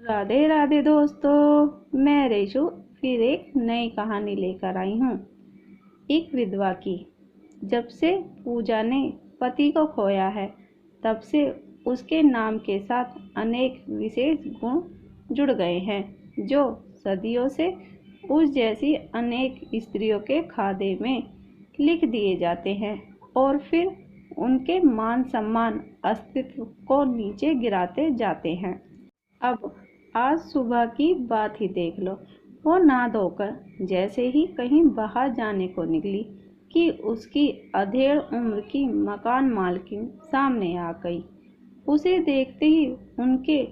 राधे राधे दोस्तों, मैं रेशु फिर एक नई कहानी लेकर आई हूँ। एक विधवा की। जब से पूजा ने पति को खोया है, तब से उसके नाम के साथ अनेक विशेष गुण जुड़ गए हैं, जो सदियों से उस जैसी अनेक स्त्रियों के खाते में लिख दिए जाते हैं और फिर उनके मान सम्मान अस्तित्व को नीचे गिराते जाते हैं। अब आज सुबह की बात ही देख लो। वो नहा धोकर जैसे ही कहीं बाहर जाने को निकली कि उसकी अधेड़ उम्र की मकान मालकिन सामने आ गई। उसे देखते ही उनके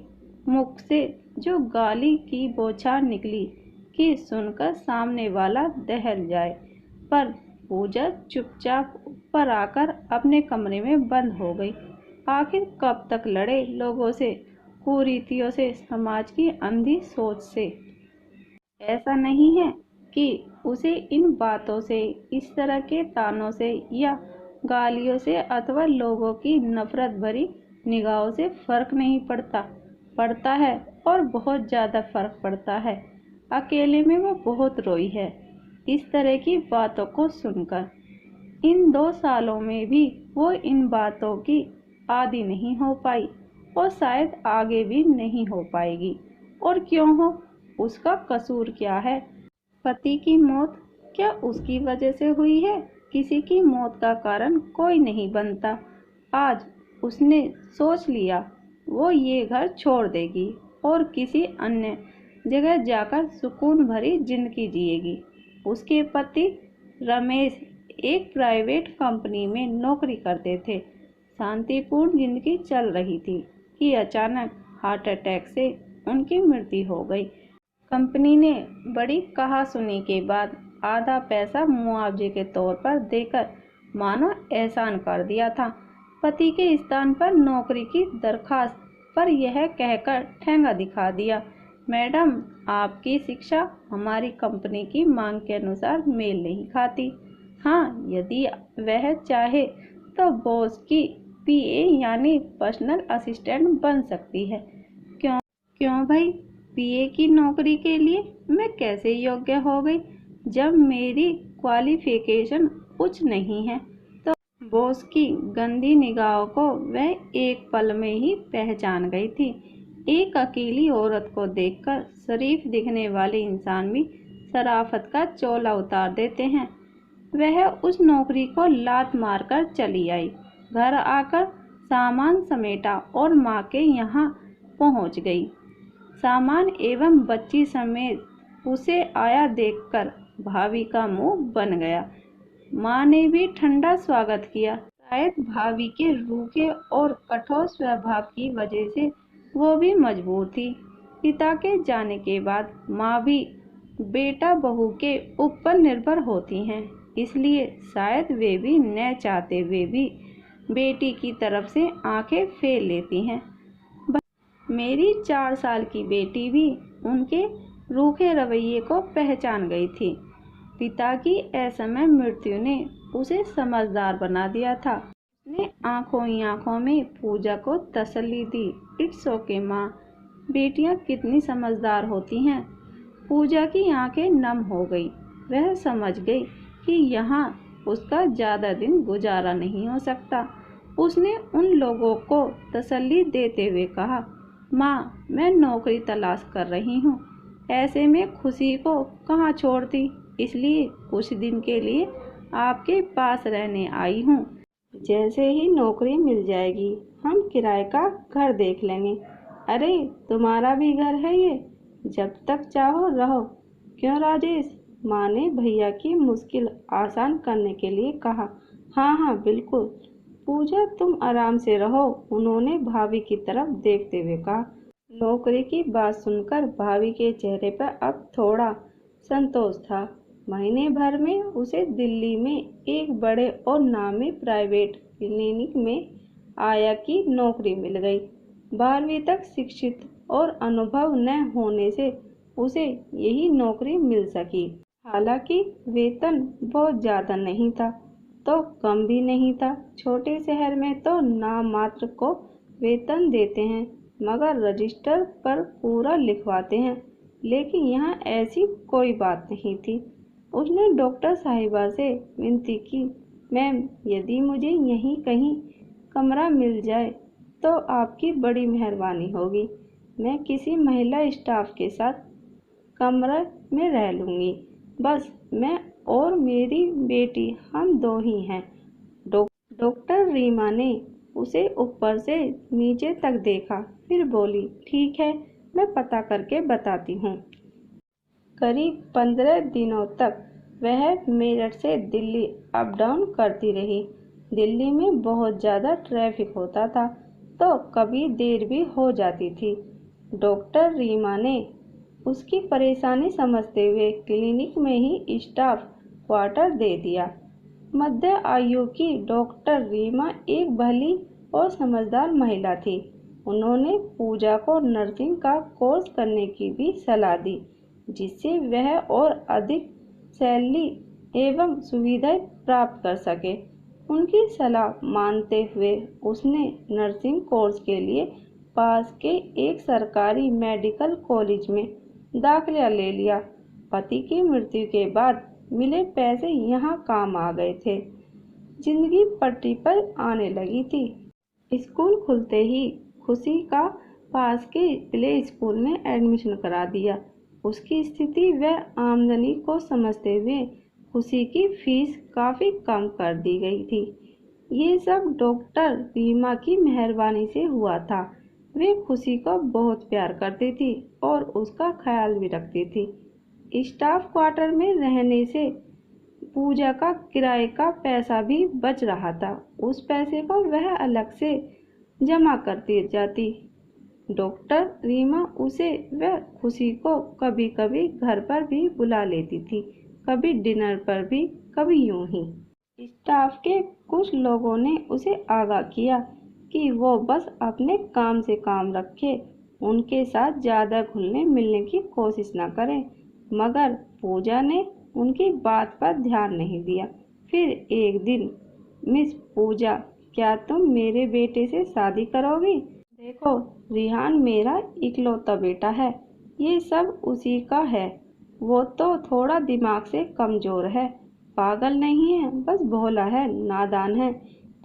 मुख से जो गाली की बौछार निकली कि सुनकर सामने वाला दहल जाए, पर पूजा चुपचाप ऊपर आकर अपने कमरे में बंद हो गई। आखिर कब तक लड़े लोगों से, कुरीतियों से, समाज की अंधी सोच से। ऐसा नहीं है कि उसे इन बातों से, इस तरह के तानों से या गालियों से अथवा लोगों की नफरत भरी निगाहों से फर्क नहीं पड़ता। पड़ता है, और बहुत ज़्यादा फर्क पड़ता है। अकेले में वो बहुत रोई है इस तरह की बातों को सुनकर। इन 2 सालों में भी वो इन बातों की आदी नहीं हो पाई और शायद आगे भी नहीं हो पाएगी। और क्यों हो? उसका कसूर क्या है? पति की मौत क्या उसकी वजह से हुई है? किसी की मौत का कारण कोई नहीं बनता। आज उसने सोच लिया वो ये घर छोड़ देगी और किसी अन्य जगह जाकर सुकून भरी जिंदगी जिएगी। उसके पति रमेश एक प्राइवेट कंपनी में नौकरी करते थे। शांतिपूर्ण जिंदगी चल रही थी कि अचानक हार्ट अटैक से उनकी मृत्यु हो गई। कंपनी ने बड़ी कहासुनी के बाद आधा पैसा मुआवजे के तौर पर देकर मानो एहसान कर दिया था। पति के स्थान पर नौकरी की दरखास्त पर यह कहकर ठेंगा दिखा दिया, मैडम, आपकी शिक्षा हमारी कंपनी की मांग के अनुसार मेल नहीं खाती। हाँ, यदि वह चाहे तो बॉस की पीए यानी पर्सनल असिस्टेंट बन सकती है। क्यों क्यों भाई? पीए की नौकरी के लिए मैं कैसे योग्य हो गई? जब मेरी क्वालिफिकेशन उच्च नहीं है। तो बॉस की गंदी निगाहों को वह एक पल में ही पहचान गई थी। एक अकेली औरत को देखकर शरीफ दिखने वाले इंसान भी शराफत का चोला उतार देते हैं। वह उस नौकरी को लात मारकर चली आई। घर आकर सामान समेटा और माँ के यहाँ पहुँच गई। सामान एवं बच्ची समेत उसे आया देखकर भाभी का मुंह बन गया। माँ ने भी ठंडा स्वागत किया। शायद भाभी के रूखे और कठोर स्वभाव की वजह से वो भी मजबूर थी। पिता के जाने के बाद माँ भी बेटा बहू के ऊपर निर्भर होती हैं, इसलिए शायद वे भी न चाहते हुए भी बेटी की तरफ से आंखें फेर लेती हैं। मेरी 4 साल की बेटी भी उनके रूखे रवैये को पहचान गई थी। पिता की असमय मृत्यु ने उसे समझदार बना दिया था। उसने आंखों ही आंखों में पूजा को तसल्ली दी, इट्स ओके माँ, बेटियां कितनी समझदार होती हैं। पूजा की आंखें नम हो गई। वह समझ गई कि यहाँ उसका ज़्यादा दिन गुजारा नहीं हो सकता। उसने उन लोगों को तसल्ली देते हुए कहा, माँ, मैं नौकरी तलाश कर रही हूँ। ऐसे में खुशी को कहाँ छोड़ती, इसलिए कुछ दिन के लिए आपके पास रहने आई हूँ। जैसे ही नौकरी मिल जाएगी हम किराए का घर देख लेंगे। अरे, तुम्हारा भी घर है ये, जब तक चाहो रहो। क्यों राजेश? माँ ने भैया की मुश्किल आसान करने के लिए कहा। हाँ हाँ बिल्कुल पूजा, तुम आराम से रहो, उन्होंने भाभी की तरफ देखते हुए कहा। नौकरी की बात सुनकर भाभी के चेहरे पर अब थोड़ा संतोष था। महीने भर में उसे दिल्ली में एक बड़े और नामी प्राइवेट क्लिनिक में आया की नौकरी मिल गई। 12वीं तक शिक्षित और अनुभव न होने से उसे यही नौकरी मिल सकी। हालांकि वेतन बहुत ज़्यादा नहीं था तो कम भी नहीं था। छोटे शहर में तो नाम मात्र को वेतन देते हैं। मगर रजिस्टर पर पूरा लिखवाते हैं, लेकिन यहाँ ऐसी कोई बात नहीं थी। उसने डॉक्टर साहिबा से विनती की, मैम, यदि मुझे यहीं कहीं कमरा मिल जाए तो आपकी बड़ी मेहरबानी होगी। मैं किसी महिला स्टाफ के साथ कमरे में रह लूँगी। बस मैं और मेरी बेटी, हम दो ही हैं। डॉक्टर रीमा ने उसे ऊपर से नीचे तक देखा, फिर बोली, ठीक है, मैं पता करके बताती हूँ। करीब 15 दिनों तक वह मेरठ से दिल्ली अप डाउन करती रही। दिल्ली में बहुत ज़्यादा ट्रैफिक होता था, तो कभी देर भी हो जाती थी। डॉक्टर रीमा ने उसकी परेशानी समझते हुए क्लिनिक में ही स्टाफ क्वार्टर दे दिया। मध्य आयु की डॉक्टर रीमा एक भली और समझदार महिला थी। उन्होंने पूजा को नर्सिंग का कोर्स करने की भी सलाह दी, जिससे वह और अधिक सैलरी एवं सुविधाएं प्राप्त कर सके। उनकी सलाह मानते हुए उसने नर्सिंग कोर्स के लिए पास के एक सरकारी मेडिकल कॉलेज में दाखिला ले लिया। पति की मृत्यु के बाद मिले पैसे यहाँ काम आ गए थे। जिंदगी पटरी पर आने लगी थी। स्कूल खुलते ही खुशी का पास के प्ले स्कूल में एडमिशन करा दिया। उसकी स्थिति व आमदनी को समझते हुए खुशी की फीस काफ़ी कम कर दी गई थी। ये सब डॉक्टर रीमा की मेहरबानी से हुआ था। वे खुशी को बहुत प्यार करती थी और उसका ख्याल भी रखती थी। स्टाफ क्वार्टर में रहने से पूजा का किराए का पैसा भी बच रहा था। उस पैसे को वह अलग से जमा करती जाती। डॉक्टर रीमा उसे व खुशी को कभी कभी घर पर भी बुला लेती थी, कभी डिनर पर भी, कभी यूं ही। स्टाफ के कुछ लोगों ने उसे आगाह किया कि वो बस अपने काम से काम रखे, उनके साथ ज़्यादा घुलने मिलने की कोशिश न करें। मगर पूजा ने उनकी बात पर ध्यान नहीं दिया। फिर एक दिन, मिस पूजा, क्या तुम मेरे बेटे से शादी करोगी? देखो, रिहान मेरा इकलौता बेटा है, ये सब उसी का है। वो तो थोड़ा दिमाग से कमज़ोर है, पागल नहीं है, बस भोला है, नादान है।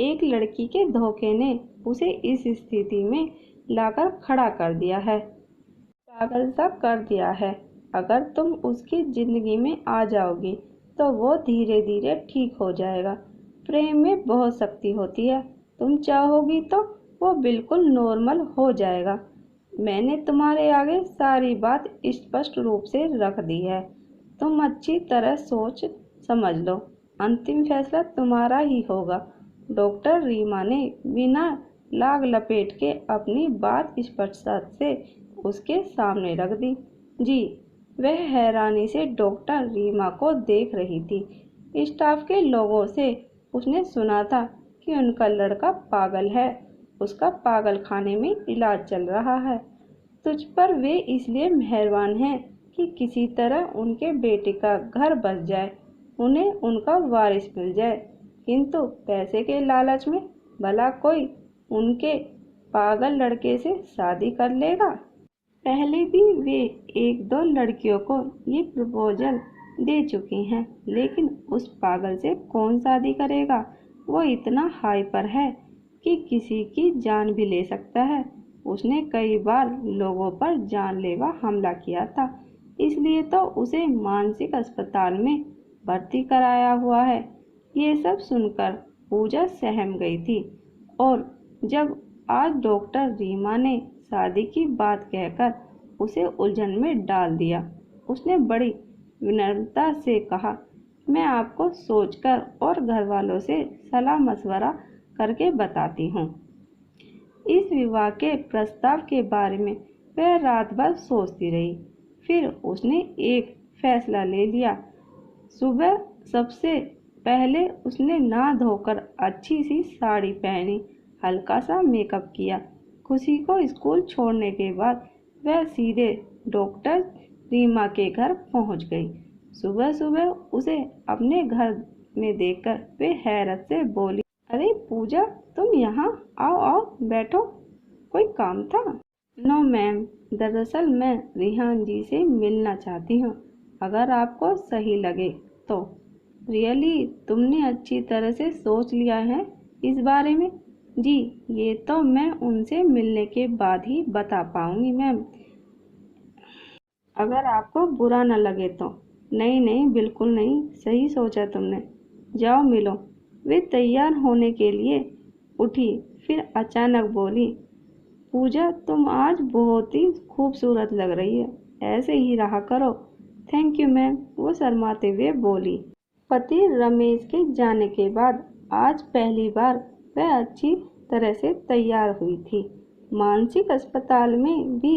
एक लड़की के धोखे ने उसे इस स्थिति में लाकर खड़ा कर दिया है, पागल सा कर दिया है। अगर तुम उसकी ज़िंदगी में आ जाओगी तो वो धीरे धीरे ठीक हो जाएगा। प्रेम में बहुत शक्ति होती है, तुम चाहोगी तो वो बिल्कुल नॉर्मल हो जाएगा। मैंने तुम्हारे आगे सारी बात स्पष्ट रूप से रख दी है, तुम अच्छी तरह सोच समझ लो, अंतिम फैसला तुम्हारा ही होगा। डॉक्टर रीमा ने बिना लाग लपेट के अपनी बात स्पष्टता से उसके सामने रख दी। जी। वह हैरानी से डॉक्टर रीमा को देख रही थी। स्टाफ के लोगों से उसने सुना था कि उनका लड़का पागल है, उसका पागल खाने में इलाज चल रहा है। तुझ पर वे इसलिए मेहरबान हैं कि किसी तरह उनके बेटे का घर बस जाए, उन्हें उनका वारिस मिल जाए। किंतु पैसे के लालच में भला कोई उनके पागल लड़के से शादी कर लेगा? पहले भी वे एक दो लड़कियों को ये प्रपोजल दे चुकी हैं, लेकिन उस पागल से कौन शादी करेगा? वो इतना हाइपर है कि किसी की जान भी ले सकता है। उसने कई बार लोगों पर जानलेवा हमला किया था, इसलिए तो उसे मानसिक अस्पताल में भर्ती कराया हुआ है। ये सब सुनकर पूजा सहम गई थी और जब आज डॉक्टर रीमा ने शादी की बात कहकर उसे उलझन में डाल दिया, उसने बड़ी विनम्रता से कहा, मैं आपको सोचकर और घर वालों से सलाह मशवरा करके बताती हूँ। इस विवाह के प्रस्ताव के बारे में वह रात भर सोचती रही। फिर उसने एक फैसला ले लिया। सुबह सबसे पहले उसने नहा धोकर अच्छी सी साड़ी पहनी, हल्का सा मेकअप किया। खुशी को स्कूल छोड़ने के बाद वह सीधे डॉक्टर रीमा के घर पहुंच गई। सुबह सुबह उसे अपने घर में देखकर वे हैरत से बोली, अरे पूजा, तुम यहाँ? आओ आओ बैठो, कोई काम था? नो मैम, दरअसल मैं रिहान जी से मिलना चाहती हूँ, अगर आपको सही लगे तो। रियली, तुमने अच्छी तरह से सोच लिया है इस बारे में? जी, ये तो मैं उनसे मिलने के बाद ही बता पाऊंगी मैम, अगर आपको बुरा न लगे तो। नहीं नहीं, बिल्कुल नहीं, सही सोचा तुमने। जाओ मिलो। वे तैयार होने के लिए उठी, फिर अचानक बोली, पूजा तुम आज बहुत ही खूबसूरत लग रही है, ऐसे ही रहा करो। थैंक यू मैम, वो शर्माते हुए बोली। पति रमेश के जाने के बाद आज पहली बार वह अच्छी तरह से तैयार हुई थी। मानसिक अस्पताल में भी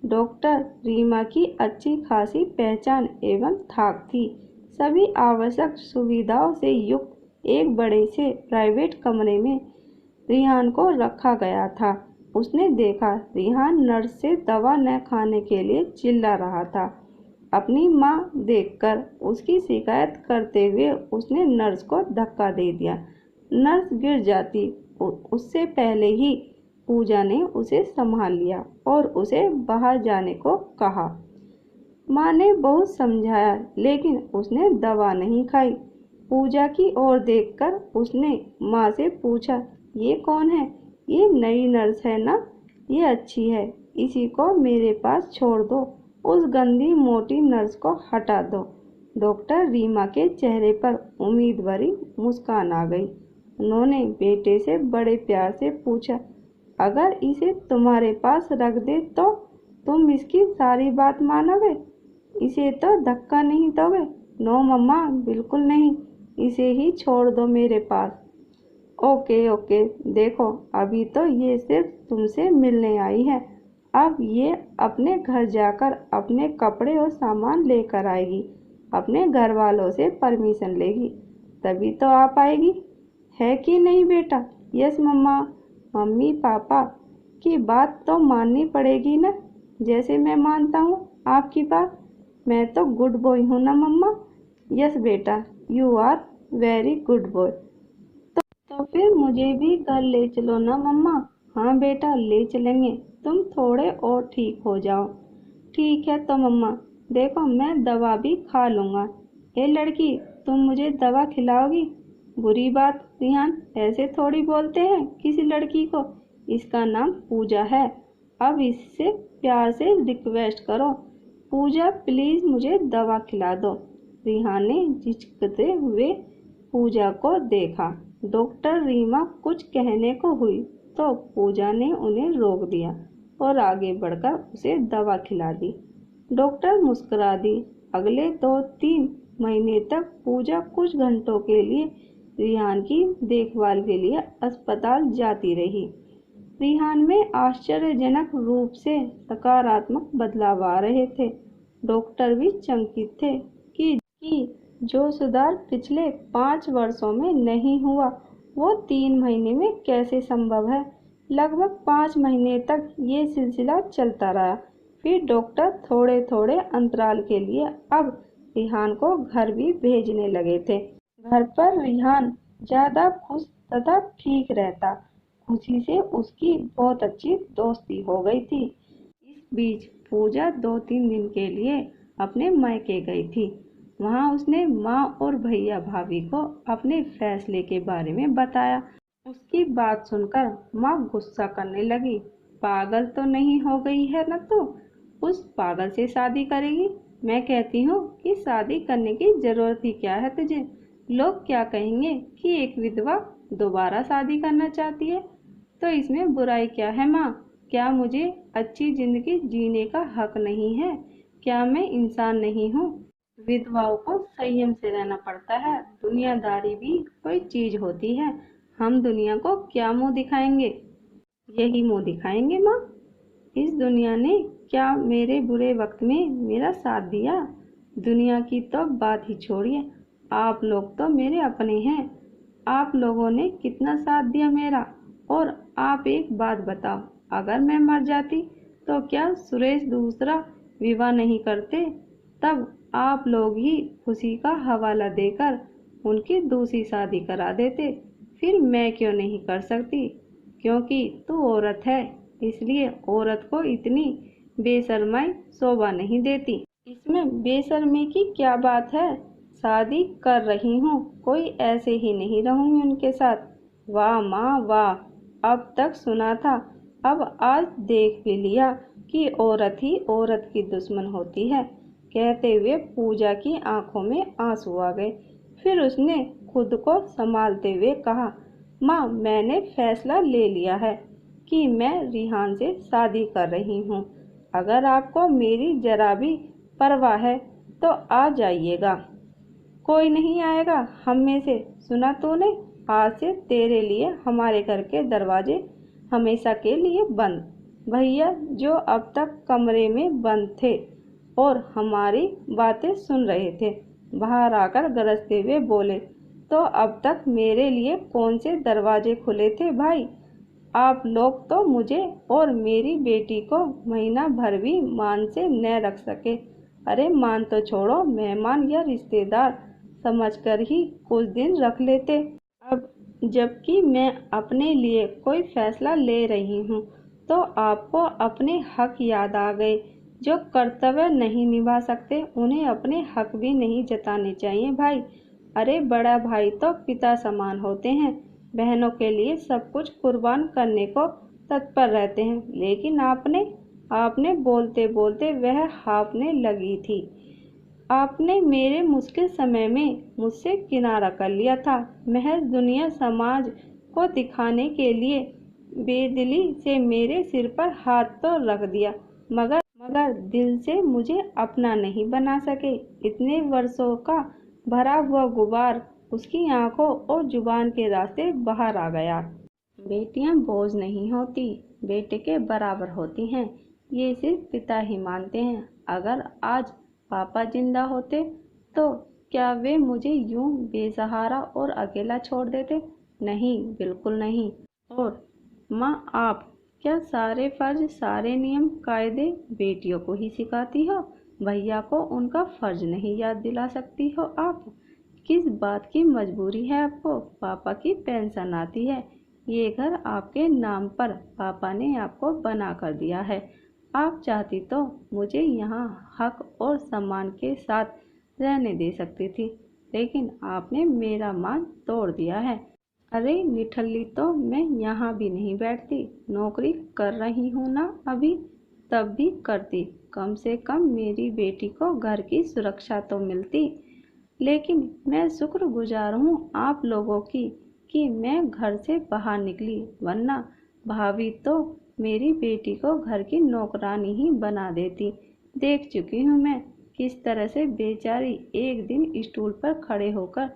डॉक्टर रीमा की अच्छी खासी पहचान एवं थाक थी। सभी आवश्यक सुविधाओं से युक्त एक बड़े से प्राइवेट कमरे में रिहान को रखा गया था। उसने देखा रिहान नर्स से दवा न खाने के लिए चिल्ला रहा था। अपनी माँ देखकर उसकी शिकायत करते हुए उसने नर्स को धक्का दे दिया। नर्स गिर जाती, उससे पहले ही पूजा ने उसे संभाल लिया और उसे बाहर जाने को कहा। माँ ने बहुत समझाया, लेकिन उसने दवा नहीं खाई। पूजा की ओर देखकर उसने माँ से पूछा, ये कौन है? ये नई नर्स है ना? ये अच्छी है, इसी को मेरे पास छोड़ दो, उस गंदी मोटी नर्स को हटा दो। डॉक्टर रीमा के चेहरे पर उम्मीद भरी मुस्कान आ गई। उन्होंने बेटे से बड़े प्यार से पूछा, अगर इसे तुम्हारे पास रख दे तो तुम इसकी सारी बात मानोगे? इसे तो धक्का नहीं दोगे? नो मम्मा, बिल्कुल नहीं, इसे ही छोड़ दो मेरे पास। ओके ओके, देखो अभी तो ये सिर्फ तुमसे मिलने आई है, अब ये अपने घर जाकर अपने कपड़े और सामान लेकर आएगी, अपने घर वालों से परमिशन लेगी, तभी तो आ पाएगी, है कि नहीं बेटा? यस मम्मा। मम्मी पापा की बात तो माननी पड़ेगी ना, जैसे मैं मानता हूँ आपकी बात। मैं तो गुड बॉय हूँ ना मम्मा? यस बेटा, you are very good boy. तो फिर मुझे भी घर ले चलो ना मम्मा। हाँ बेटा, ले चलेंगे, तुम थोड़े और ठीक हो जाओ। ठीक है तो मम्मा, देखो मैं दवा भी खा लूँगा। ए लड़की, तुम मुझे दवा खिलाओगी? बुरी बात रिहान, ऐसे थोड़ी बोलते हैं किसी लड़की को, इसका नाम पूजा है। अब इससे प्यार से रिक्वेस्ट करो, पूजा प्लीज़ मुझे दवा खिला दो। रिहान ने झिझकते हुए पूजा को देखा। डॉक्टर रीमा कुछ कहने को हुई तो पूजा ने उन्हें रोक दिया और आगे बढ़कर उसे दवा खिला दी। डॉक्टर मुस्कुरा दी। अगले 2-3 महीने तक पूजा कुछ घंटों के लिए रिहान की देखभाल के लिए अस्पताल जाती रही। रिहान में आश्चर्यजनक रूप से सकारात्मक बदलाव आ रहे थे। डॉक्टर भी चकित थे कि जो सुधार पिछले 5 वर्षों में नहीं हुआ, वो 3 महीने में कैसे संभव है। लगभग 5 महीने तक ये सिलसिला चलता रहा। फिर डॉक्टर थोड़े थोड़े अंतराल के लिए अब रिहान को घर भी भेजने लगे थे। घर पर रिहान ज्यादा खुश तथा ठीक रहता। खुशी से उसकी बहुत अच्छी दोस्ती हो गई थी। इस बीच पूजा 2-3 दिन के लिए अपने मायके गई थी। वहां उसने माँ और भैया भाभी को अपने फैसले के बारे में बताया। उसकी बात सुनकर माँ गुस्सा करने लगी। पागल तो नहीं हो गई है न तू? उस पागल से शादी करेगी? मैं कहती हूँ कि शादी करने की जरूरत ही क्या है तुझे? लोग क्या कहेंगे कि एक विधवा दोबारा शादी करना चाहती है, तो इसमें बुराई क्या है माँ? क्या मुझे अच्छी जिंदगी जीने का हक नहीं है? क्या मैं इंसान नहीं हूँ? विधवाओं को संयम से रहना पड़ता है, दुनियादारी भी कोई चीज होती है। हम दुनिया को क्या मुंह दिखाएंगे? यही मुंह दिखाएंगे माँ। इस दुनिया ने क्या मेरे बुरे वक्त में मेरा साथ दिया? दुनिया की तो बात ही छोड़िए, आप लोग तो मेरे अपने हैं। आप लोगों ने कितना साथ दिया मेरा। और आप एक बात बताओ, अगर मैं मर जाती तो क्या सुरेश दूसरा विवाह नहीं करते? तब आप लोग ही खुशी का हवाला देकर उनकी दूसरी शादी करा देते। फिर मैं क्यों नहीं कर सकती? क्योंकि तू औरत है, इसलिए औरत को इतनी बेशर्माई शोभा नहीं देती। इसमें बेशर्मी की क्या बात है? शादी कर रही हूँ, कोई ऐसे ही नहीं रहूंगी उनके साथ। वाह माँ वाह, अब तक सुना था, अब आज देख भी लिया कि औरत ही औरत की दुश्मन होती है। कहते हुए पूजा की आंखों में आंसू आ गए। फिर उसने खुद को संभालते हुए कहा, माँ मैंने फैसला ले लिया है कि मैं रिहान से शादी कर रही हूँ। अगर आपको मेरी जरा भी परवाह है तो आ जाइएगा। कोई नहीं आएगा हम में से, सुना तूने? आज से तेरे लिए हमारे घर के दरवाजे हमेशा के लिए बंद। भैया जो अब तक कमरे में बंद थे और हमारी बातें सुन रहे थे, बाहर आकर गरजते हुए बोले, तो अब तक मेरे लिए कौन से दरवाजे खुले थे भाई? आप लोग तो मुझे और मेरी बेटी को महीना भर भी मान से न रख सके। अरे मान तो छोड़ो, मेहमान या रिश्तेदार समझकर ही कुछ दिन रख लेते। अब जबकि मैं अपने लिए कोई फैसला ले रही हूँ तो आपको अपने हक याद आ गए। जो कर्तव्य नहीं निभा सकते उन्हें अपने हक भी नहीं जताने चाहिए भाई। अरे बड़ा भाई तो पिता समान होते हैं, बहनों के लिए सब कुछ कुर्बान करने को तत्पर रहते हैं। लेकिन आपने आपने बोलते बोलते वह हाँफने लगी थी। आपने मेरे मुश्किल समय में मुझसे किनारा कर लिया था, महज दुनिया समाज को दिखाने के लिए बेदिली से मेरे सिर पर हाथ तो रख दिया, मगर मगर दिल से मुझे अपना नहीं बना सके। इतने वर्षों का भरा हुआ गुबार उसकी आंखों और जुबान के रास्ते बाहर आ गया। बेटियां बोझ नहीं होती, बेटे के बराबर होती हैं, ये सिर्फ पिता ही मानते हैं। अगर आज पापा जिंदा होते तो क्या वे मुझे यूं बेसहारा और अकेला छोड़ देते? नहीं, बिल्कुल नहीं। और माँ आप क्या सारे फर्ज, सारे नियम कायदे बेटियों को ही सिखाती हो? भैया को उनका फर्ज नहीं याद दिला सकती हो आप? किस बात की मजबूरी है आपको? पापा की पेंशन आती है, ये घर आपके नाम पर पापा ने आपको बना कर दिया है। आप चाहती तो मुझे यहाँ हक और सम्मान के साथ रहने दे सकती थी, लेकिन आपने मेरा मान तोड़ दिया है। अरे निठल्ली तो मैं यहाँ भी नहीं बैठती, नौकरी कर रही हूँ ना अभी, तब भी करती। कम से कम मेरी बेटी को घर की सुरक्षा तो मिलती। लेकिन मैं शुक्रगुजार हूँ आप लोगों की कि मैं घर से बाहर निकली, वरना भाभी तो मेरी बेटी को घर की नौकरानी ही बना देती। देख चुकी हूँ मैं किस तरह से बेचारी एक दिन स्टूल पर खड़े होकर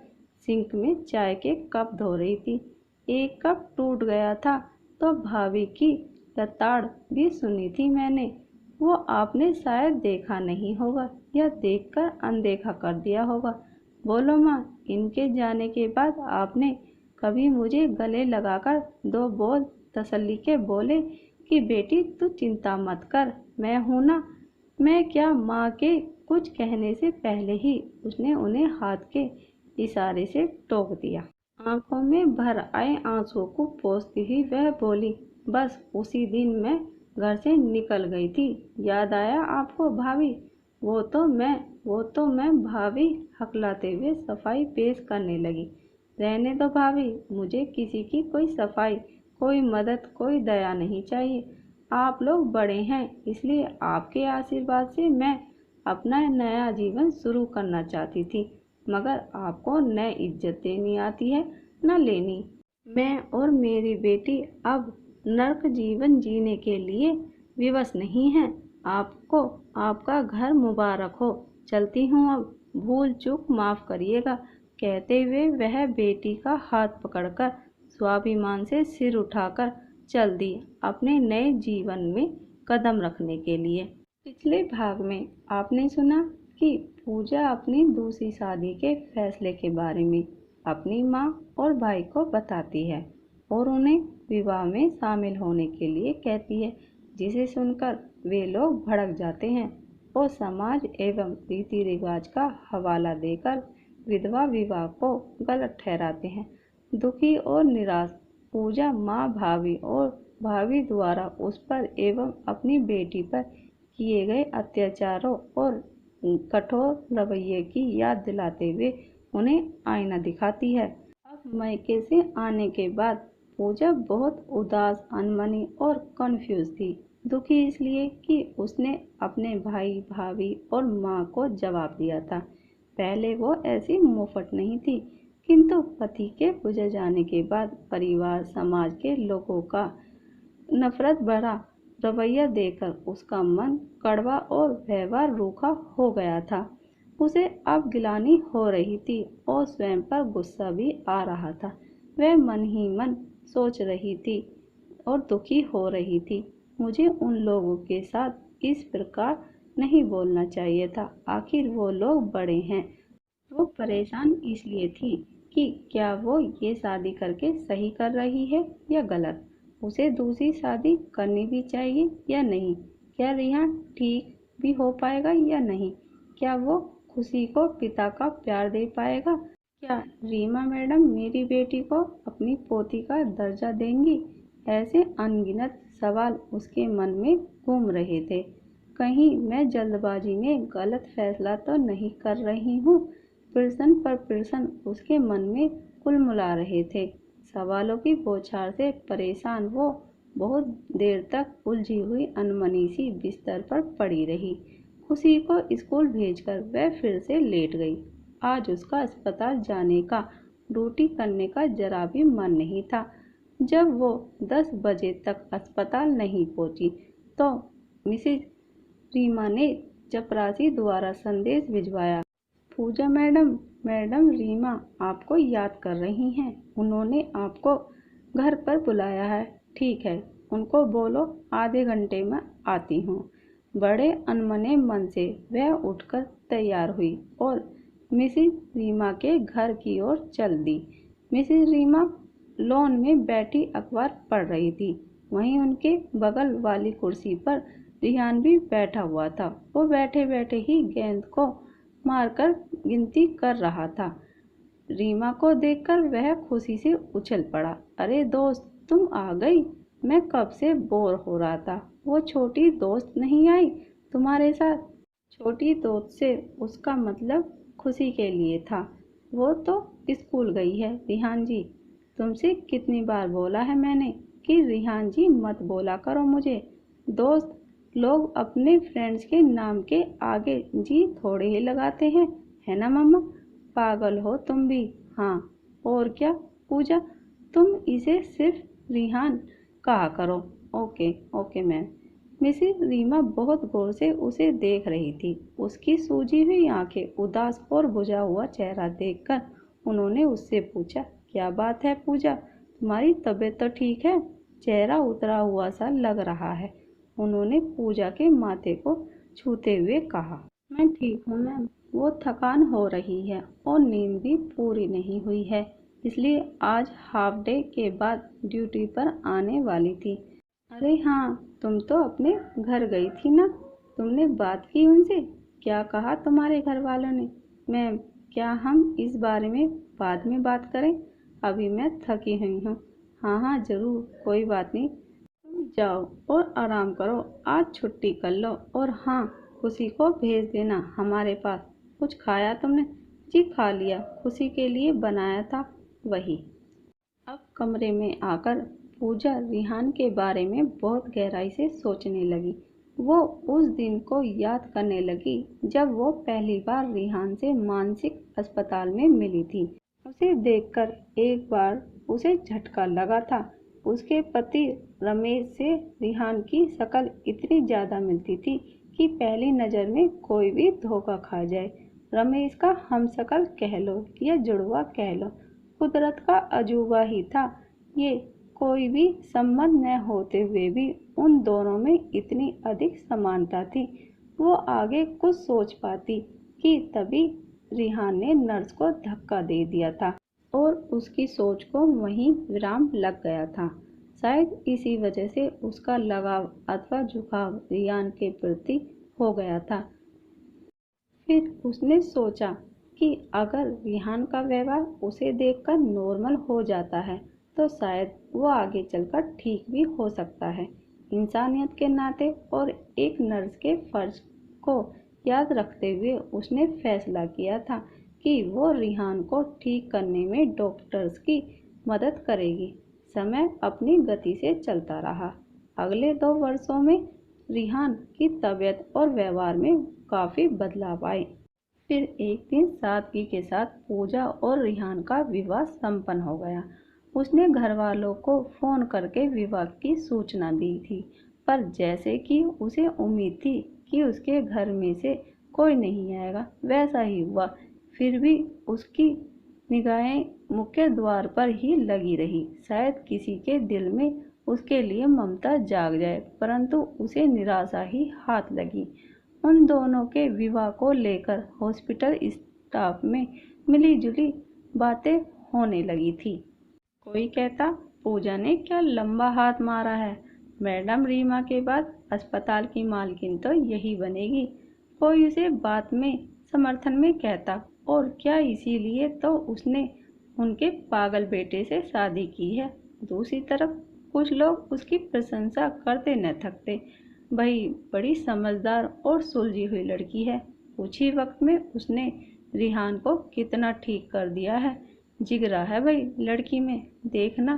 सिंक में चाय के कप धो रही थी। एक कप टूट गया था तो भाभी की लताड़ भी सुनी थी मैंने। वो आपने शायद देखा नहीं होगा या देखकर अनदेखा कर दिया होगा। बोलो माँ, इनके जाने के बाद आपने कभी मुझे गले लगाकर दो बोल तसल्ली के बोले कि बेटी तू चिंता मत कर, मैं हूं ना। मैं क्या, माँ के कुछ कहने से पहले ही उसने उन्हें हाथ के इशारे से टोक दिया। आंखों में भर आए आंसुओं को पोंछती हुई वह बोली, बस उसी दिन मैं घर से निकल गई थी। याद आया आपको भाभी? वो तो मैं भाभी हकलाते हुए सफाई पेश करने लगी। रहने दो भाभी, मुझे किसी की कोई सफाई, कोई मदद, कोई दया नहीं चाहिए। आप लोग बड़े हैं, इसलिए आपके आशीर्वाद से मैं अपना नया जीवन शुरू करना चाहती थी, मगर आपको न इज्जत देनी आती है न लेनी। मैं और मेरी बेटी अब नर्क जीवन जीने के लिए विवश नहीं हैं। आपको आपका घर मुबारक हो, चलती हूँ अब, भूल चूक माफ करिएगा। कहते हुए वह बेटी का हाथ पकड़कर स्वाभिमान से सिर उठाकर चल दी अपने नए जीवन में कदम रखने के लिए। पिछले भाग में आपने सुना कि पूजा अपनी दूसरी शादी के फैसले के बारे में अपनी माँ और भाई को बताती है और उन्हें विवाह में शामिल होने के लिए कहती है, जिसे सुनकर वे लोग भड़क जाते हैं और समाज एवं रीति रिवाज का हवाला देकर विधवा विवाह को गलत ठहराते हैं। दुखी और निराश पूजा माँ, भाभी और भाभी द्वारा उस पर एवं अपनी बेटी पर किए गए अत्याचारों और कठोर रवैये की याद दिलाते हुए उन्हें आईना दिखाती है। अब मायके से आने के बाद पूजा बहुत उदास, अनमनी और कंफ्यूज थी। दुखी इसलिए कि उसने अपने भाई, भाभी और माँ को जवाब दिया था। पहले वो ऐसी मुफ्त नहीं थी, किंतु पति के गुजर जाने के बाद परिवार, समाज के लोगों का नफरत भरा रवैया देखकर उसका मन कड़वा और व्यवहार रूखा हो गया था। उसे अब गिलानी हो रही थी और स्वयं पर गुस्सा भी आ रहा था। वह मन ही मन सोच रही थी और दुखी हो रही थी, मुझे उन लोगों के साथ इस प्रकार नहीं बोलना चाहिए था। आखिर वो लोग बड़े हैं। वो परेशान इसलिए थी कि क्या वो ये शादी करके सही कर रही है या गलत। उसे दूसरी शादी करनी भी चाहिए या नहीं। क्या रिहान ठीक भी हो पाएगा या नहीं। क्या वो खुशी को पिता का प्यार दे पाएगा। क्या रीमा मैडम मेरी बेटी को अपनी पोती का दर्जा देंगी। ऐसे अनगिनत सवाल उसके मन में घूम रहे थे। कहीं मैं जल्दबाजी में गलत फैसला तो नहीं कर रही हूँ। प्रश्न पर प्रश्न उसके मन में कुलमुला रहे थे। सवालों की बौछार से परेशान वो बहुत देर तक उलझी हुई अनमनी सी बिस्तर पर पड़ी रही। खुशी को स्कूल भेजकर वह फिर से लेट गई। आज उसका अस्पताल जाने का, ड्यूटी करने का जरा भी मन नहीं था। जब वो 10 बजे तक अस्पताल नहीं पहुंची तो मिसेज रीमा ने चपरासी द्वारा संदेश भिजवाया। पूजा मैडम, मैडम रीमा आपको याद कर रही हैं। उन्होंने आपको घर पर बुलाया है। ठीक है, उनको बोलो आधे घंटे में आती हूँ। बड़े अनमने मन से वह उठकर तैयार हुई और मिसेज रीमा के घर की ओर चल दी। मिसेज रीमा लॉन में बैठी अखबार पढ़ रही थी। वहीं उनके बगल वाली कुर्सी पर रिहान भी बैठा हुआ था। वो बैठे बैठे ही गेंद को मारकर गिनती कर रहा था। रीमा को देखकर वह खुशी से उछल पड़ा। अरे दोस्त, तुम आ गई। मैं कब से बोर हो रहा था। वो छोटी दोस्त नहीं आई तुम्हारे साथ। छोटी दोस्त से उसका मतलब खुशी के लिए था। वो तो स्कूल गई है। रिहान जी, तुमसे कितनी बार बोला है मैंने कि रिहान जी मत बोला करो मुझे। दोस्त लोग अपने फ्रेंड्स के नाम के आगे जी थोड़े ही लगाते हैं, है ना मम्मा। पागल हो तुम भी। हाँ और क्या पूजा, तुम इसे सिर्फ रिहान कहा करो। Okay okay ma'am. Mrs Reema बहुत गौर से उसे देख रही थी। उसकी सूजी हुई आंखें, उदास और बुझा हुआ चेहरा देखकर उन्होंने उससे पूछा, क्या बात है पूजा, तुम्हारी तबीयत तो ठीक है। चेहरा उतरा हुआ सा लग रहा है। उन्होंने पूजा के माथे को छूते हुए कहा, मैं ठीक हूँ मैम। वो थकान हो रही है और नींद भी पूरी नहीं हुई है, इसलिए आज हाफ डे के बाद ड्यूटी पर आने वाली थी। अरे हाँ, तुम तो अपने घर गई थी ना। तुमने बात की उनसे। क्या कहा तुम्हारे घर वालों ने। मैम, क्या हम इस बारे में बाद में बात करें। अभी मैं थकी हुई हूँ। हाँ हाँ जरूर, कोई बात नहीं। तुम जाओ और आराम करो। आज छुट्टी कर लो। और हाँ, खुशी को भेज देना हमारे पास। कुछ खाया तुमने। जी खा लिया, खुशी के लिए बनाया था वही। अब कमरे में आकर पूजा रिहान के बारे में बहुत गहराई से सोचने लगी। वो उस दिन को याद करने लगी जब वो पहली बार रिहान से मानसिक अस्पताल में मिली थी। उसे देखकर एक बार उसे झटका लगा था। उसके पति रमेश से रिहान की शक्ल इतनी ज्यादा मिलती थी कि पहली नजर में कोई भी धोखा खा जाए। रमेश का हमशक्ल कह लो या जुड़वा कह लो, कुदरत का अजूबा ही था ये। कोई भी संबंध न होते हुए भी उन दोनों में इतनी अधिक समानता थी। वो आगे कुछ सोच पाती कि तभी रिहान ने नर्स को धक्का दे दिया था और उसकी सोच को वहीं विराम लग गया था। शायद इसी वजह से उसका लगाव अथवा झुकाव रिहान के प्रति हो गया था। फिर उसने सोचा कि अगर रिहान का व्यवहार उसे देखकर नॉर्मल हो जाता है तो तो शायद वो आगे चलकर ठीक भी हो सकता है। इंसानियत के नाते और एक नर्स के फर्ज को याद रखते हुए उसने फैसला किया था कि वो रिहान को ठीक करने में डॉक्टर्स की मदद करेगी। समय अपनी गति से चलता रहा। अगले 2 वर्षों में रिहान की तबीयत और व्यवहार में काफ़ी बदलाव आए। फिर एक दिन सादगी के साथ पूजा और रिहान का विवाह संपन्न हो गया। उसने घर वालों को फ़ोन करके विवाह की सूचना दी थी, पर जैसे कि उसे उम्मीद थी कि उसके घर में से कोई नहीं आएगा, वैसा ही हुआ। फिर भी उसकी निगाहें मुख्य द्वार पर ही लगी रही। शायद किसी के दिल में उसके लिए ममता जाग जाए, परंतु उसे निराशा ही हाथ लगी। उन दोनों के विवाह को लेकर हॉस्पिटल स्टाफ में मिली-जुली बातें होने लगी थी। कोई कहता, पूजा ने क्या लंबा हाथ मारा है, मैडम रीमा के बाद अस्पताल की मालकिन तो यही बनेगी। कोई उसे बात में समर्थन में कहता, और क्या इसीलिए तो उसने उनके पागल बेटे से शादी की है। दूसरी तरफ कुछ लोग उसकी प्रशंसा करते न थकते, भाई बड़ी समझदार और सुलझी हुई लड़की है। कुछ ही वक्त में उसने रिहान को कितना ठीक कर दिया है। जिगरा है भाई लड़की में, देखना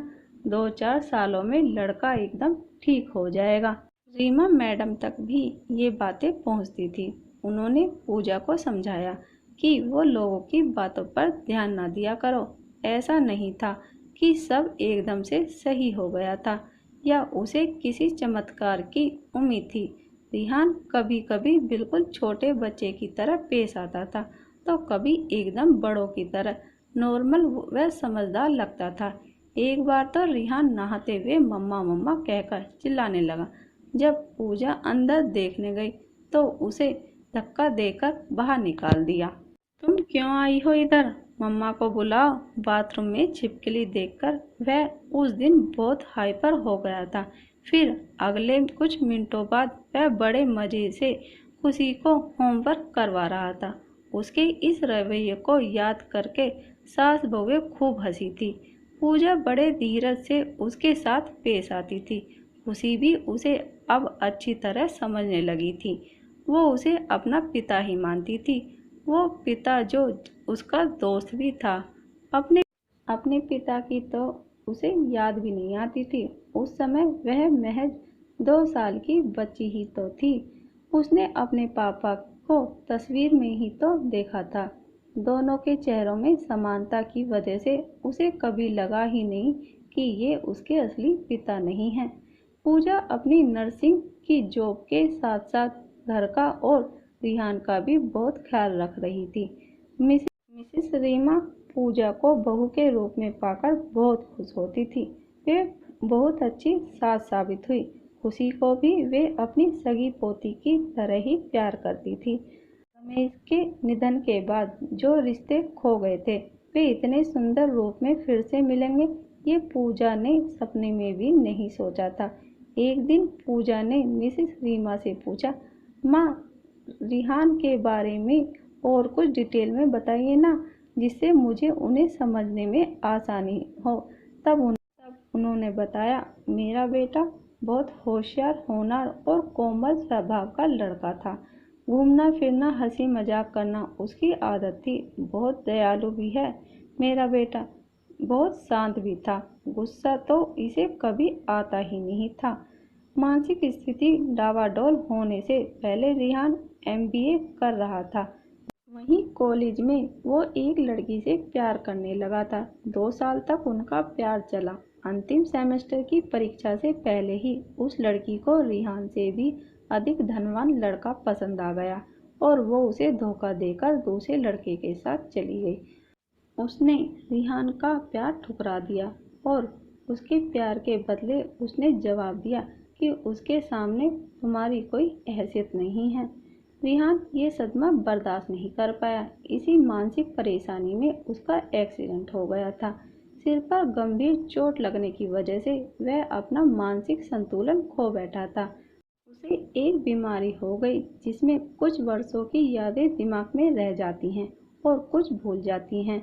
2-4 सालों में लड़का एकदम ठीक हो जाएगा। रीमा मैडम तक भी ये बातें पहुंचती थी। उन्होंने पूजा को समझाया कि वो लोगों की बातों पर ध्यान ना दिया करो। ऐसा नहीं था कि सब एकदम से सही हो गया था या उसे किसी चमत्कार की उम्मीद थी। रिहान कभी कभी बिल्कुल छोटे बच्चे की तरह पेश आता था, तो कभी एकदम बड़ों की तरह नॉर्मल व समझदार लगता था। एक बार तो रिहान नहाते हुए मम्मा मम्मा कहकर चिल्लाने लगा। जब पूजा अंदर देखने गई तो उसे धक्का देकर बाहर निकाल दिया। तुम क्यों आई हो इधर, मम्मा को बुलाओ। बाथरूम में छिपकली देखकर वह उस दिन बहुत हाइपर हो गया था। फिर अगले कुछ मिनटों बाद वह बड़े मजे से खुशी को होमवर्क करवा रहा था। उसके इस रवैये को याद करके सास बहुएं खूब हंसी थी। पूजा बड़े धीरज से उसके साथ पेश आती थी। खुशी भी उसे अब अच्छी तरह समझने लगी थी। वो उसे अपना पिता ही मानती थी, वो पिता जो उसका दोस्त भी था। अपने पिता की तो उसे याद भी नहीं आती थी। उस समय वह महज 2 साल की बच्ची ही तो थी। उसने अपने पापा को तस्वीर में ही तो देखा था। दोनों के चेहरों में समानता की वजह से उसे कभी लगा ही नहीं कि ये उसके असली पिता नहीं हैं। पूजा अपनी नर्सिंग की जॉब के साथ साथ घर का और रिहान का भी बहुत ख्याल रख रही थी। मिसेस रीमा पूजा को बहू के रूप में पाकर बहुत खुश होती थी। वे बहुत अच्छी सास साबित हुई। खुशी को भी वे अपनी सगी पोती की तरह ही प्यार करती थी। रमेश के निधन के बाद जो रिश्ते खो गए थे, वे इतने सुंदर रूप में फिर से मिलेंगे, ये पूजा ने सपने में भी नहीं सोचा था। एक दिन पूजा ने मिसेस रीमा से पूछा, माँ, रिहान के बारे में और कुछ डिटेल में बताइए ना, जिससे मुझे उन्हें समझने में आसानी हो। तब उन्होंने बताया, मेरा बेटा बहुत होशियार, होनहार और कोमल स्वभाव का लड़का था। घूमना फिरना, हंसी मजाक करना उसकी आदत थी। बहुत दयालु भी है मेरा बेटा, बहुत शांत भी था। गुस्सा तो इसे कभी आता ही नहीं था। मानसिक स्थिति डावाडोल होने से पहले रिहान MBA कर रहा था। वहीं कॉलेज में वो एक लड़की से प्यार करने लगा था। 2 साल तक उनका प्यार चला। अंतिम सेमेस्टर की परीक्षा से पहले ही उस लड़की को रिहान से भी अधिक धनवान लड़का पसंद आ गया और वो उसे धोखा देकर दूसरे लड़के के साथ चली गई। उसने रिहान का प्यार ठुकरा दिया और उसके प्यार के बदले उसने जवाब दिया कि उसके सामने तुम्हारी कोई हैसियत नहीं है। रिहान ये सदमा बर्दाश्त नहीं कर पाया। इसी मानसिक परेशानी में उसका एक्सीडेंट हो गया था। सिर पर गंभीर चोट लगने की वजह से वह अपना मानसिक संतुलन खो बैठा था। उसे एक बीमारी हो गई जिसमें कुछ वर्षों की यादें दिमाग में रह जाती हैं और कुछ भूल जाती हैं।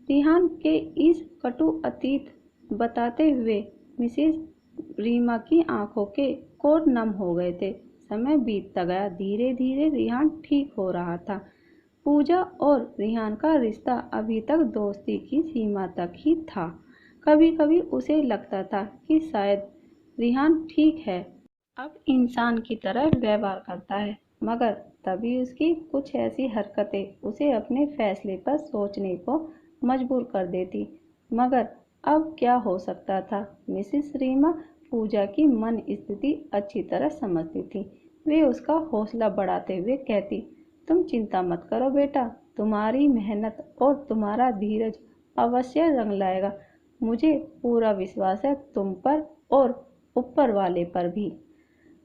रिहान के इस कटु अतीत बताते हुए मिसेस रीमा की आंखों के कोर नम हो गए थे। समय बीतता गया, धीरे धीरे रिहान ठीक हो रहा था। पूजा और रिहान का रिश्ता अभी तक दोस्ती की सीमा तक ही था। कभी कभी उसे लगता था कि शायद रिहान ठीक है, अब इंसान की तरह व्यवहार करता है, मगर तभी उसकी कुछ ऐसी हरकतें उसे अपने फैसले पर सोचने को मजबूर कर देती। मगर अब क्या हो सकता था? मिसेस रीमा पूजा की मन स्थिति अच्छी तरह समझती थी। वे उसका हौसला बढ़ाते हुए कहती, तुम चिंता मत करो बेटा, तुम्हारी मेहनत और तुम्हारा धीरज अवश्य रंग लाएगा। मुझे पूरा विश्वास है तुम पर और ऊपर वाले पर भी।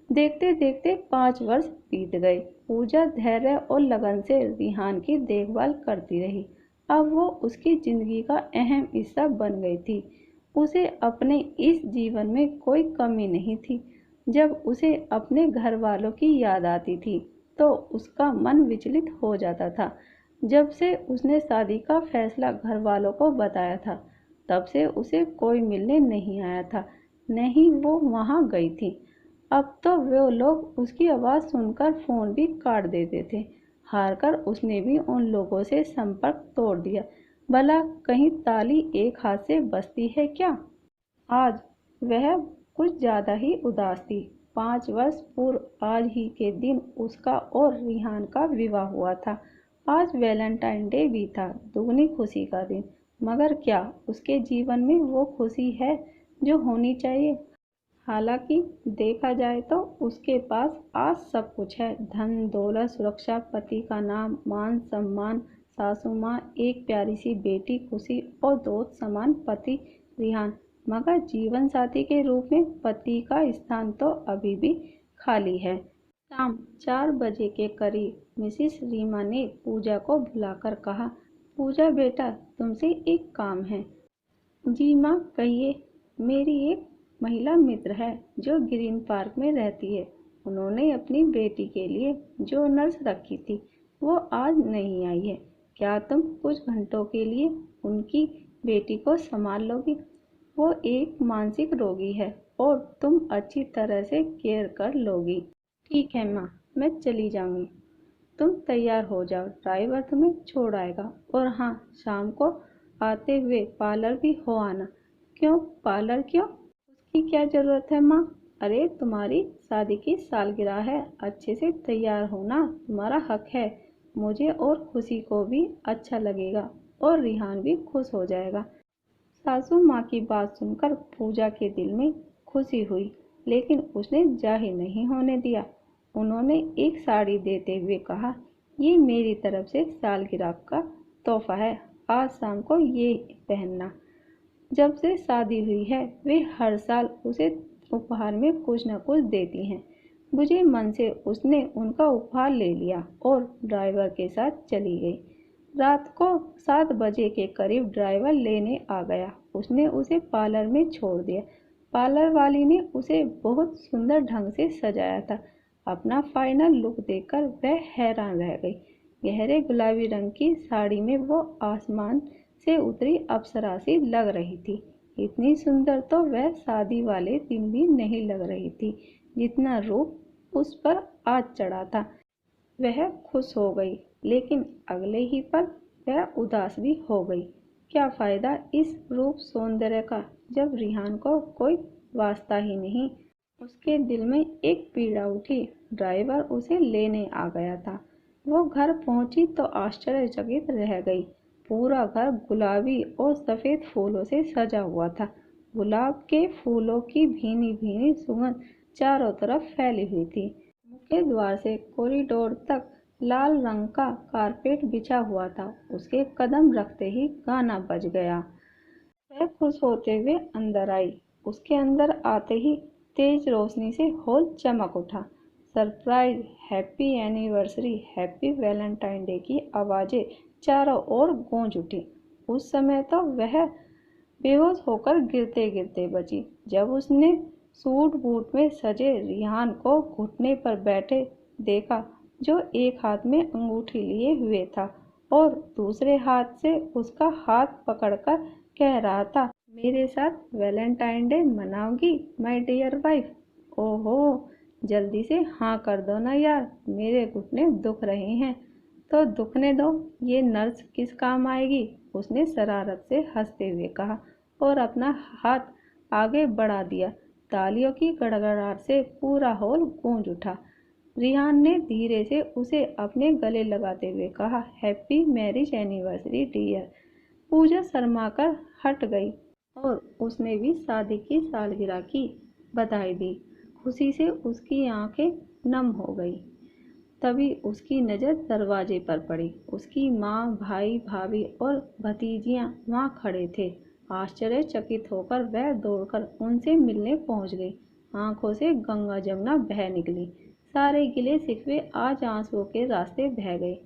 देखते देखते 5 वर्ष बीत गए। पूजा धैर्य और लगन से रिहान की देखभाल करती रही। अब वो उसकी जिंदगी का अहम हिस्सा बन गई थी। उसे अपने इस जीवन में कोई कमी नहीं थी। जब उसे अपने घर वालों की याद आती थी तो उसका मन विचलित हो जाता था। जब से उसने शादी का फैसला घर वालों को बताया था, तब से उसे कोई मिलने नहीं आया था, न ही वो वहां गई थी। अब तो वो लोग उसकी आवाज़ सुनकर फ़ोन भी काट देते थे। हारकर उसने भी उन लोगों से संपर्क तोड़ दिया। भला कहीं ताली एक हाथ से बजती है क्या? आज वह कुछ ज़्यादा ही उदास थी। 5 वर्ष पूर्व आज ही के दिन उसका और रिहान का विवाह हुआ था। आज वैलेंटाइन डे भी था, दुगनी खुशी का दिन। मगर क्या उसके जीवन में वो खुशी है जो होनी चाहिए? हालांकि देखा जाए तो उसके पास आज सब कुछ है, धन दौलत, सुरक्षा, पति का नाम, मान सम्मान, सासू माँ, एक प्यारी सी बेटी खुशी और दोस्त समान पति रिहान। मगर जीवन साथी के रूप में पति का स्थान तो अभी भी खाली है। शाम 4 बजे के करीब मिसिस रीमा ने पूजा को बुलाकर कहा, पूजा बेटा, तुमसे एक काम है। जी माँ, कहिए। मेरी एक महिला मित्र है जो ग्रीन पार्क में रहती है। उन्होंने अपनी बेटी के लिए जो नर्स रखी थी वो आज नहीं आई है। क्या तुम कुछ घंटों के लिए उनकी बेटी को संभाल लोगी? वो एक मानसिक रोगी है और तुम अच्छी तरह से केयर कर लोगी। ठीक है माँ, मैं चली जाऊंगी। तुम तैयार हो जाओ, ड्राइवर तुम्हें छोड़ आएगा। और हाँ, शाम को आते हुए पार्लर भी हो आना। क्यों पार्लर, क्यों? उसकी क्या जरूरत है माँ? अरे तुम्हारी शादी की सालगिरह है, अच्छे से तैयार होना तुम्हारा हक है। मुझे और खुशी को भी अच्छा लगेगा और रिहान भी खुश हो जाएगा। सासू माँ की बात सुनकर पूजा के दिल में खुशी हुई, लेकिन उसने जाहिर नहीं होने दिया। उन्होंने एक साड़ी देते हुए कहा, ये मेरी तरफ से सालगिरह का तोहफा है, आज शाम को ये पहनना। जब से शादी हुई है वे हर साल उसे उपहार में कुछ न कुछ देती हैं। बुझे मन से उसने उनका उपहार ले लिया और ड्राइवर के साथ चली गई। रात को 7 बजे के करीब ड्राइवर लेने आ गया। उसने उसे पार्लर में छोड़ दिया। पार्लर वाली ने उसे बहुत सुंदर ढंग से सजाया था। अपना फाइनल लुक देखकर वह हैरान रह गई। गहरे गुलाबी रंग की साड़ी में वो आसमान से उतरी अप्सरा सी लग रही थी। इतनी सुंदर तो वह शादी वाले दिन भी नहीं लग रही थी, जितना रूप उस पर आज चढ़ा था। वह खुश हो गई, लेकिन अगले ही पल वह उदास भी हो गई। क्या फायदा इस रूप सौंदर्य का जब रिहान को कोई वास्ता ही नहीं। उसके दिल में एक पीड़ा उठी। ड्राइवर उसे लेने आ गया था। वो घर पहुंची तो आश्चर्यचकित रह गई। पूरा घर गुलाबी और सफेद फूलों से सजा हुआ था। गुलाब के फूलों की भीनी भीनी सुगंध चारों तरफ फैली हुई थी। मुख्य द्वार से कॉरिडोर तक लाल रंग का कारपेट बिछा हुआ था। उसके कदम रखते ही गाना बज गया। वह खुश होते हुए अंदर आई। उसके अंदर आते ही तेज रोशनी से हॉल चमक उठा। Surprise, happy anniversary, happy Valentine day की आवाजें चारों ओर गूंज उठी। उस समय तो वह बेहोश होकर गिरते गिरते बची। जब उसने सूट बूट में सजे रिहान को घुटने पर बैठे देखा, जो एक हाथ में अंगूठी लिए हुए था और दूसरे हाथ से उसका हाथ पकड़कर कह रहा था, मेरे साथ वैलेंटाइन डे मनाओगी माय डियर वाइफ? ओहो, जल्दी से हाँ कर दो ना यार, मेरे घुटने दुख रहे हैं। तो दुखने दो, ये नर्स किस काम आएगी? उसने शरारत से हंसते हुए कहा और अपना हाथ आगे बढ़ा दिया। तालियों की गड़गड़ाहट से पूरा हॉल गूंज उठा। रिहान ने धीरे से उसे अपने गले लगाते हुए कहा, हैप्पी मैरिज एनिवर्सरी डियर। पूजा शर्माकर हट गई और उसने भी शादी की सालगिरह की बधाई दी। खुशी से उसकी आंखें नम हो गई। तभी उसकी नज़र दरवाजे पर पड़ी। उसकी माँ, भाई, भाभी और भतीजियाँ वहाँ खड़े थे। आश्चर्यचकित होकर वह दौड़कर उनसे मिलने पहुँच गई। आंखों से गंगा जमुना बह निकली। सारे गिले शिकवे आज आंसुओं के रास्ते बह गए।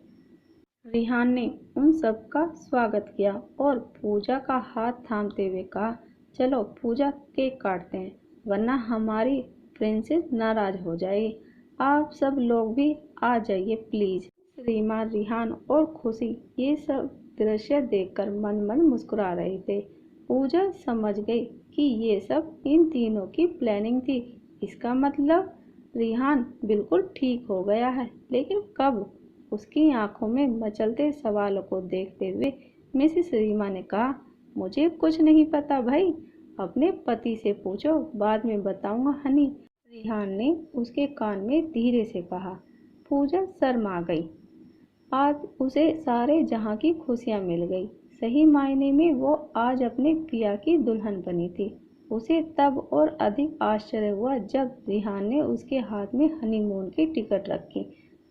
रिहान ने उन सब का स्वागत किया और पूजा का हाथ थामते हुए कहा, चलो पूजा, केक काटते हैं, वरना हमारी प्रिंसेस नाराज हो जाएगी। आप सब लोग भी आ जाइए प्लीज। श्रीमान रिहान और खुशी ये सब दृश्य देखकर मन मन मुस्कुरा रहे थे। पूजा समझ गई कि ये सब इन तीनों की प्लानिंग थी। इसका मतलब रिहान बिल्कुल ठीक हो गया है, लेकिन कब? उसकी आंखों में मचलते सवालों को देखते हुए मिसेस रीमा ने कहा, मुझे कुछ नहीं पता भाई, अपने पति से पूछो, बाद में बताऊंगा हनी। रिहान ने उसके कान में धीरे से कहा। पूजा शर्मा गई। आज उसे सारे जहां की खुशियां मिल गई। सही मायने में वो आज अपने पिया की दुल्हन बनी थी। उसे तब और अधिक आश्चर्य हुआ जब रिहान ने उसके हाथ में हनीमून की टिकट रखी।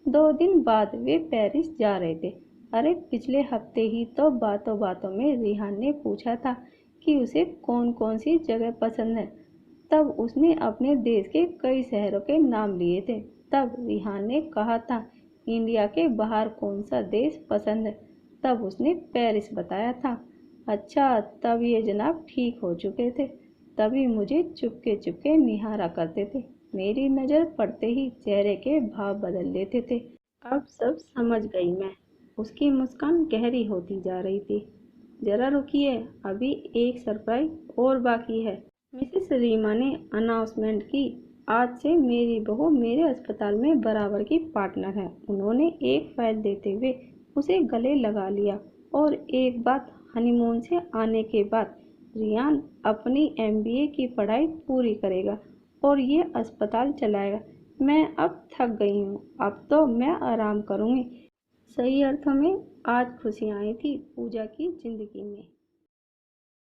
2 दिन बाद वे पेरिस जा रहे थे। अरे पिछले हफ्ते ही तो बातों बातों में रिहान ने पूछा था कि उसे कौन कौन सी जगह पसंद है। तब उसने अपने देश के कई शहरों के नाम लिए थे। तब रिहान ने कहा था, इंडिया के बाहर कौन सा देश पसंद है? तब उसने पेरिस बताया था। अच्छा, तब ये जनाब ठीक हो चुके थे। तभी मुझे चुपके चुपके निहारा करते थे। मेरी नज़र पड़ते ही चेहरे के भाव बदल लेते थे। अब सब समझ गई मैं। उसकी मुस्कान गहरी होती जा रही थी। जरा रुकिए, अभी एक सरप्राइज और बाकी है। मिसेस रीमा ने अनाउंसमेंट की, आज से मेरी बहू मेरे अस्पताल में बराबर की पार्टनर है। उन्होंने एक फाइल देते हुए उसे गले लगा लिया। और एक बात, हनीमून से आने के बाद रियान अपनी MBA की पढ़ाई पूरी करेगा और ये अस्पताल चलाएगा। मैं अब थक गई हूँ, अब तो मैं आराम करूँगी। सही अर्थों में आज खुशियाँ आई थी पूजा की जिंदगी में।